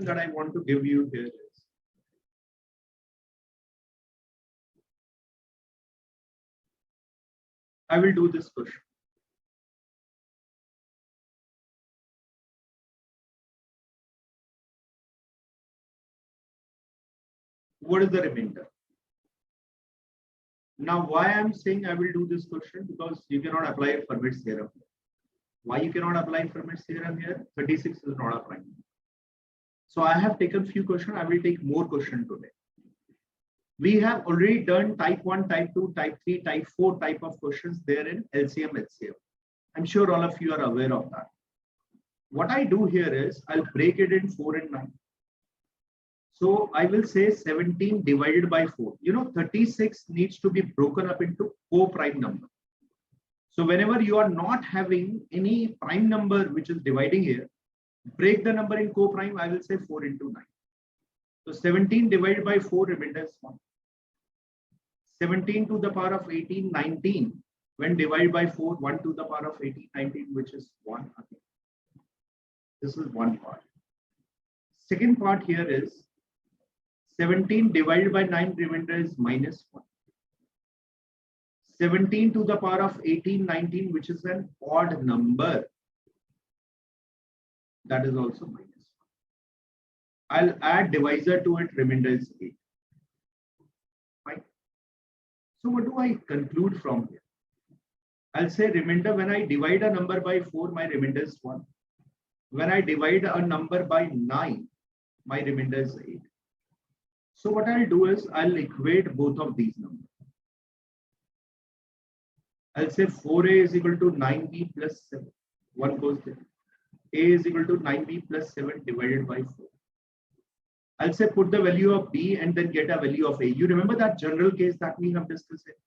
that I want to give you here is, I will do this question. What is the remainder? Now, why I'm saying I will do this question, because you cannot apply Fermat's theorem. Why you cannot apply Fermat's theorem here? 36 is not a prime number. So I have taken few questions. I will take more questions today. We have already done type 1, type 2, type 3, type 4 type of questions there in LCM, HCM. I'm sure all of you are aware of that. What I do here is I'll break it in 4 and 9. So I will say 17 divided by 4. You know, 36 needs to be broken up into co-prime number. So whenever you are not having any prime number which is dividing here, break the number in co-prime. I will say 4 into 9. So 17 divided by 4, remainder is 1. 17 to the power of 18, 19. When divided by 4, 1 to the power of 18, 19, which is 1. Okay. This is one part. Second part here is 17 divided by 9, remainder is minus 1. 17 to the power of 18, 19, which is an odd number. That is also minus 1. I'll add divisor to it, remainder is 8. Fine. So what do I conclude from here? I'll say remainder, when I divide a number by 4, my remainder is 1. When I divide a number by 9, my remainder is 8. So what I'll do is I'll equate both of these numbers. I'll say 4a is equal to 9b plus 7. 1 goes there. A is equal to 9b plus 7 divided by 4. I'll say put the value of b and then get a value of a. You remember that general case that we have discussed it?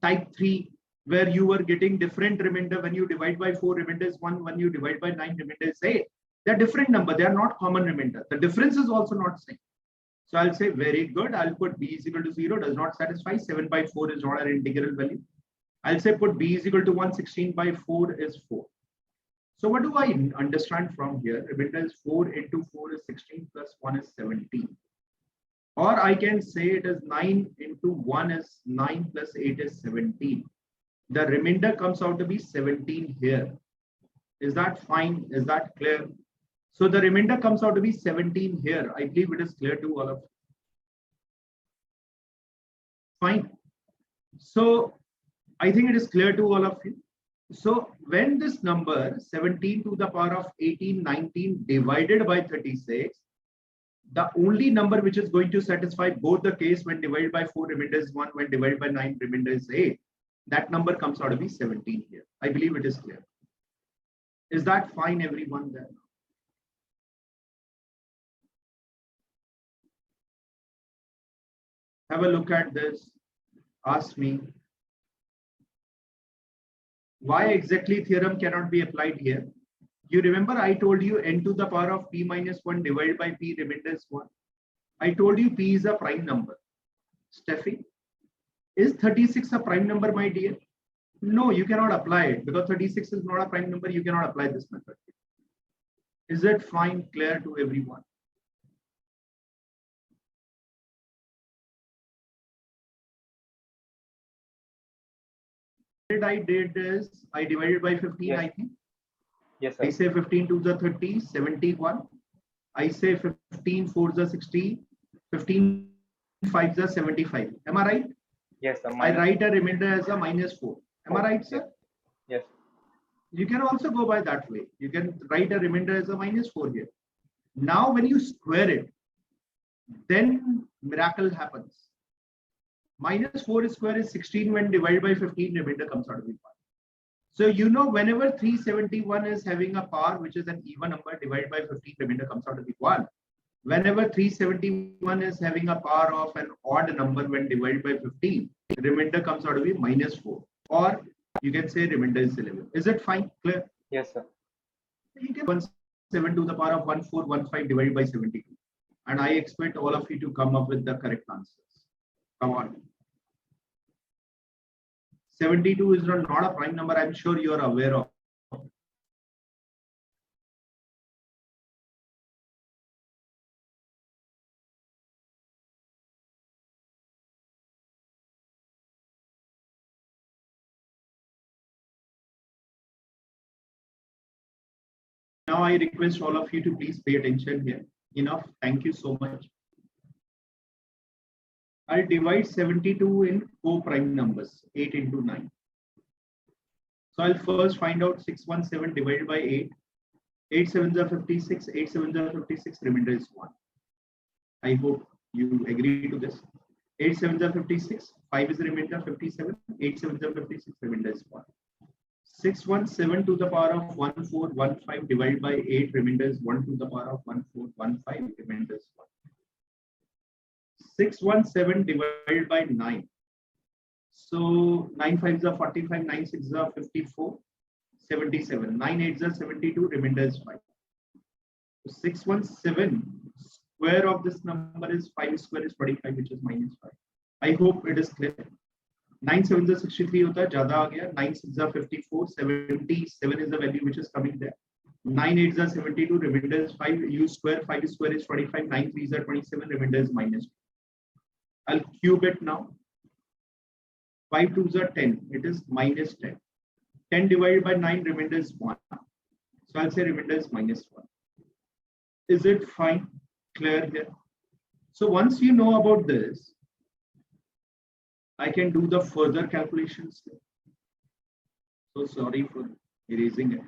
Type 3, where you were getting different remainder. When you divide by 4, remainder is 1. When you divide by 9, remainder is 8. They're different number. They are not common remainder. The difference is also not same. So I'll say very good. I'll put b is equal to 0. Does not satisfy. 7 by 4 is not an integral value. I'll say put b is equal to 1. 16 by 4 is 4. So what do I understand from here? Remainder is 4 into 4 is 16 plus 1 is 17. Or I can say it is 9 into 1 is 9 plus 8 is 17. The remainder comes out to be 17 here. Is that fine? Is that clear? So the remainder comes out to be 17 here. I believe it is clear to all of you. Fine. So I think it is clear to all of you. So when this number 17 to the power of 18, 19 divided by 36, the only number which is going to satisfy both the case, when divided by 4, remainder is 1, when divided by 9, remainder is 8. That number comes out to be 17 here. I believe it is clear. Is that fine, everyone there? Have a look at this. Ask me. Why exactly theorem cannot be applied here? You remember I told you n to the power of p minus 1 divided by p, remainder is 1. I told you p is a prime number. Steffi, is 36 a prime number, my dear? No, you cannot apply it because 36 is not a prime number. You cannot apply this method. Is it fine, clear to everyone? What I did is I divided by 15, yes. I think. Yes, sir. I say 15 to the 30, 71. I say 15 4 the 60, 15 5 the 75. Am I right? Yes, sir. I write a remainder as a minus 4. Am I right, sir? Yes. You can also go by that way. You can write a remainder as a minus 4 here. Now, when you square it, then miracle happens. Minus 4 square is 16. When divided by 15, remainder comes out to be 1. So you know, whenever 371 is having a power which is an even number, divided by 15, remainder comes out to be 1. Whenever 371 is having a power of an odd number, when divided by 15, remainder comes out to be minus 4. Or you can say remainder is 11. Is it fine? Clear? Yes, sir. You can 17 to the power of 1415 divided by 72. And I expect all of you to come up with the correct answers. Come on. 72 is not a prime number. I'm sure you are aware of. Now I request all of you to please pay attention here. Enough. Thank you so much. I'll divide 72 in co-prime numbers, 8 into 9. So I'll first find out 617 divided by 8. 8 sevens are 56, 8 sevens are 56, remainder is 1. I hope you agree to this. 8 sevens are 56, 5 is the remainder, 57, 8 sevens are 56, remainder is 1. 617 to the power of 1415 divided by 8, remainder is 1 to the power of 1415, remainder is 1. 617 divided by 9. So 9 5s are 45, 9 6s are 54, 77. 9 8s are 72, remainder is 5. So 617 square of this number is 5 square is 45, which is minus 5. I hope it is clear. 9 7s are 63 hota hai, zyada aa gaya. 9 6s are 54, 77 is the value which is coming there. 9 8s are 72, remainder is 5. U square, 5 square is 25, 9 3s are 27, remainder is minus 2. I'll cube it now. 5 2s are 10, it is minus 10. 10 divided by 9, remainder is 1. So I'll say remainder is minus 1. Is it fine? Clear here? So once you know about this, I can do the further calculations. So sorry for erasing it.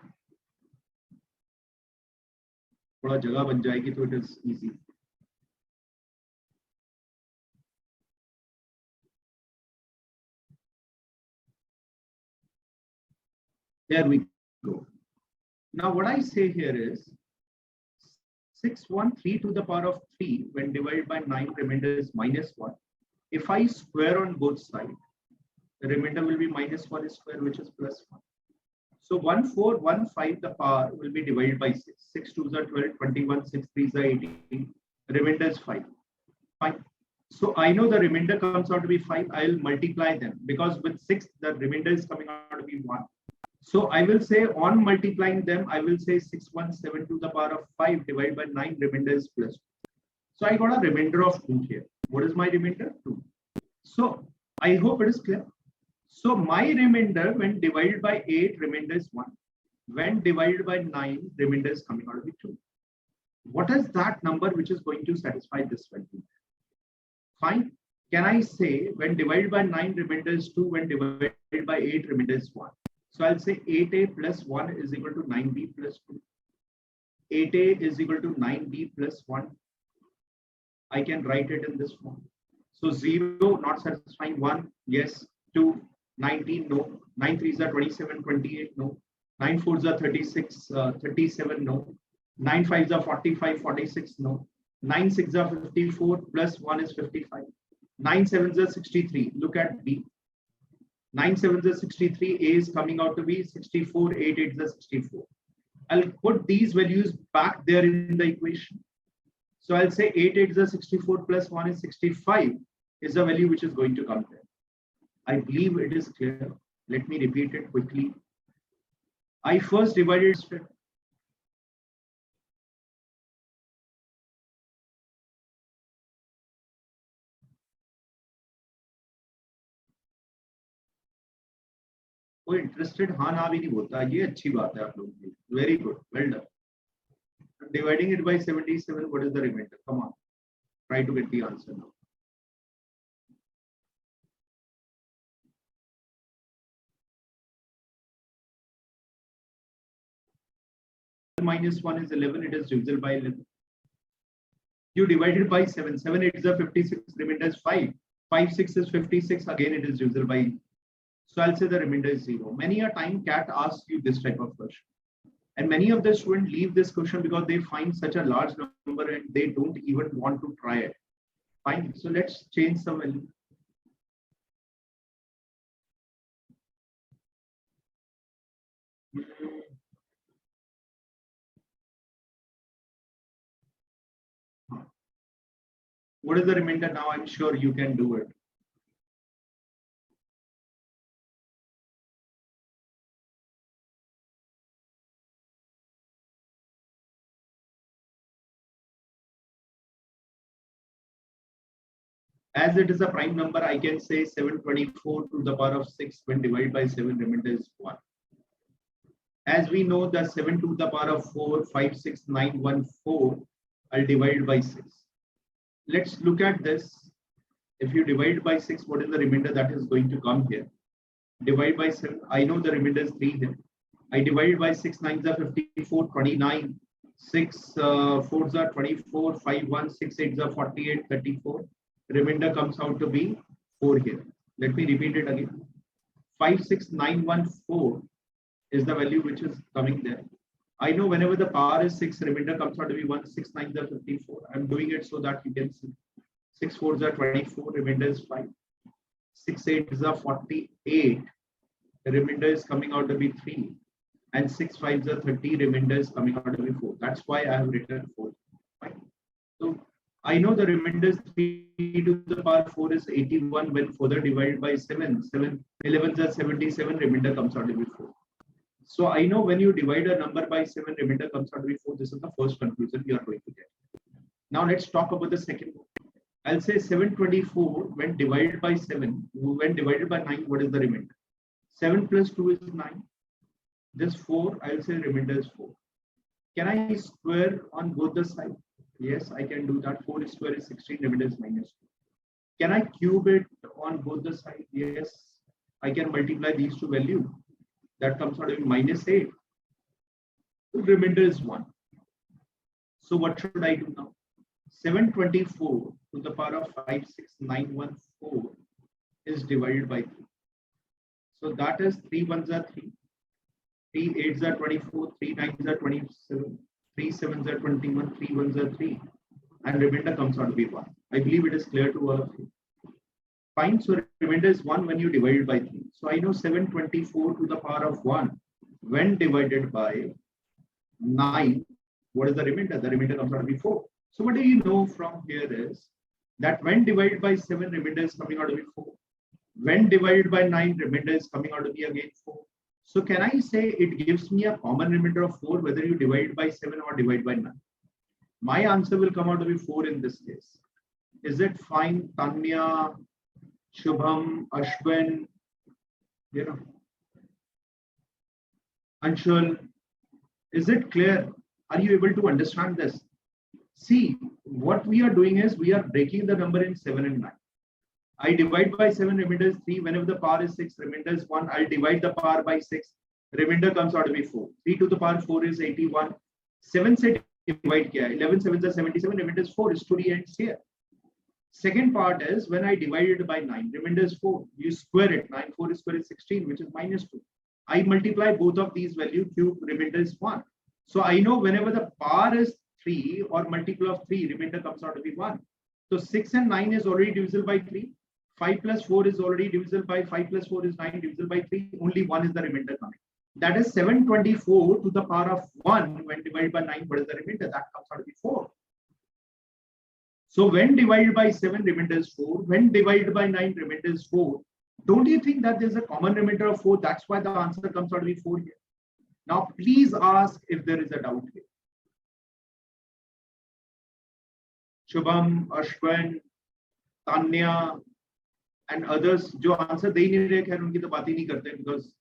थोड़ा जगह बन जाएगी तो it is easy. There we go. Now what I say here is 613 to the power of 3 when divided by 9, remainder is minus 1. If I square on both sides, the remainder will be minus 1 square, which is plus 1. So 1415, the power will be divided by 6. 6 2s are 12, 21, 6 3s are 18. Remainder is 5. Fine. So I know the remainder comes out to be 5. I'll multiply them because with 6, the remainder is coming out to be 1. So I will say on multiplying them, I will say 617 to the power of 5 divided by 9, remainder is plus 2. So I got a remainder of 2 here. What is my remainder? 2. So I hope it is clear. So my remainder when divided by 8, remainder is 1. When divided by 9, remainder is coming out to be 2. What is that number which is going to satisfy this value? Fine. Can I say when divided by 9, remainder is 2, when divided by 8, remainder is 1. So I'll say 8a plus 1 is equal to 9b plus 2. 8a is equal to 9b plus 1. I can write it in this form. So 0 not satisfying, 1 yes, 2 19 no, 9 3s are 27 28 no, 9 4s are 36 37 no, 9 5s are 45 46 no, 9 6s are 54 plus 1 is 55, 9 7s are 63. Look at B. 9 7s are 63, A is coming out to be 64, 8 8s are 64. I'll put these values back there in the equation. So I'll say 8 8s are 64 plus 1 is 65 is the value which is going to come there. I believe it is clear. Let me repeat it quickly. I first divided it. कोई interested हाँ ना भी नहीं बोलता, ये अच्छी बात है आप लोगों की. Very good, well done. Dividing it by 77, what is the remainder? Come on, try to get the answer now. Minus 1 is 11, it is divisible by 11. You divide it by 7, 7 8 is 56, remainder is 5. 5 6 is 56, again it is divisible by. So I'll say the remainder is 0. Many a time CAT asks you this type of question. And many of the students leave this question because they find such a large number and they don't even want to try it. Fine. So let's change some value. What is the remainder now? I'm sure you can do it. As it is a prime number, I can say 724 to the power of 6 when divided by 7, remainder is 1. As we know, the 7 to the power of 4, 5, 6, 9, 1, 4, I'll divide by 6. Let's look at this. If you divide by 6, what is the remainder that is going to come here? Divide by 7. I know the remainder is 3 here. I divide by 6, 9 are 54, 29. 6 4s are 24, 5 1, 6 8s are 48, 34. Remainder comes out to be 4 here. Let me repeat it again. 56914 is the value which is coming there. I know whenever the power is 6, remainder comes out to be 1, 6 9s are 54. I'm doing it so that you can see. 6 4s are 24, remainder is 5. 6 8s are 48, the remainder is coming out to be 3. And 6 5s are 30, remainder is coming out to be 4. That's why I have written 4. Fine. So I know the remainder is 3 to the power 4 is 81 when further divided by 7. 11s are 77, remainder comes out to be 4. So I know when you divide a number by 7, remainder comes out to be 4. This is the first conclusion you are going to get. Now let's talk about the second one. I'll say 724 when divided by 7, when divided by 9, what is the remainder? 7 plus 2 is 9. This 4, I'll say remainder is 4. Can I square on both the sides? Yes, I can do that. 4 square is 16, remainder is -2. Can I cube it on both the sides? Yes, I can multiply these two values. That comes out to be -8. The remainder is 1. So what should I do now? 724 to the power of 56914 is divided by 3. So that is 3 1s are 3. 3 8s are 24, 3 9s are 27, 3 7s are 21, 3 1s are 3, and remainder comes out to be 1. I believe it is clear to all of you. Fine, so remainder is 1 when you divide it by 3. So I know 724 to the power of 1 when divided by 9, what is the remainder? The remainder comes out to be 4. So what do you know from here is that when divided by 7, remainder is coming out to be 4. When divided by 9, remainder is coming out to be again 4. So can I say it gives me a common remainder of 4 whether you divide by 7 or divide by 9? My answer will come out to be 4 in this case. Is it fine, Tanya, Shubham, Ashwin, Anshul? Is it clear? Are you able to understand this? See, what we are doing is we are breaking the number in 7 and 9. I divide by 7, remainder is 3. Whenever the power is 6, remainder is 1. I'll divide the power by 6. Remainder comes out to be 4. 3 to the power 4 is 81. 7 se divide kiya. 11 7s are 77. Remainder is 4. Story ends here. Second part is when I divide it by 9. Remainder is 4. You square it. 9 4 square is 16, which is -2. I multiply both of these values. Cube remainder is 1. So I know whenever the power is 3 or multiple of 3, remainder comes out to be 1. So 6 and 9 is already divisible by 3. 5 plus 4 is already divisible by 5 plus 4 is 9 divisible by 3. Only 1 is the remainder coming. That is 724 to the power of 1 when divided by 9. What is the remainder? That comes out to be 4. So when divided by 7, remainder is 4. When divided by 9, remainder is 4. Don't you think that there's a common remainder of 4? That's why the answer comes out to be 4 here. Now please ask if there is a doubt here. Shubham, Ashwin, Tanya, and others जो answer दे ही नहीं रहे, खैर उनकी तो बात ही नहीं करते, because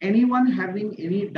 anyone having any doubt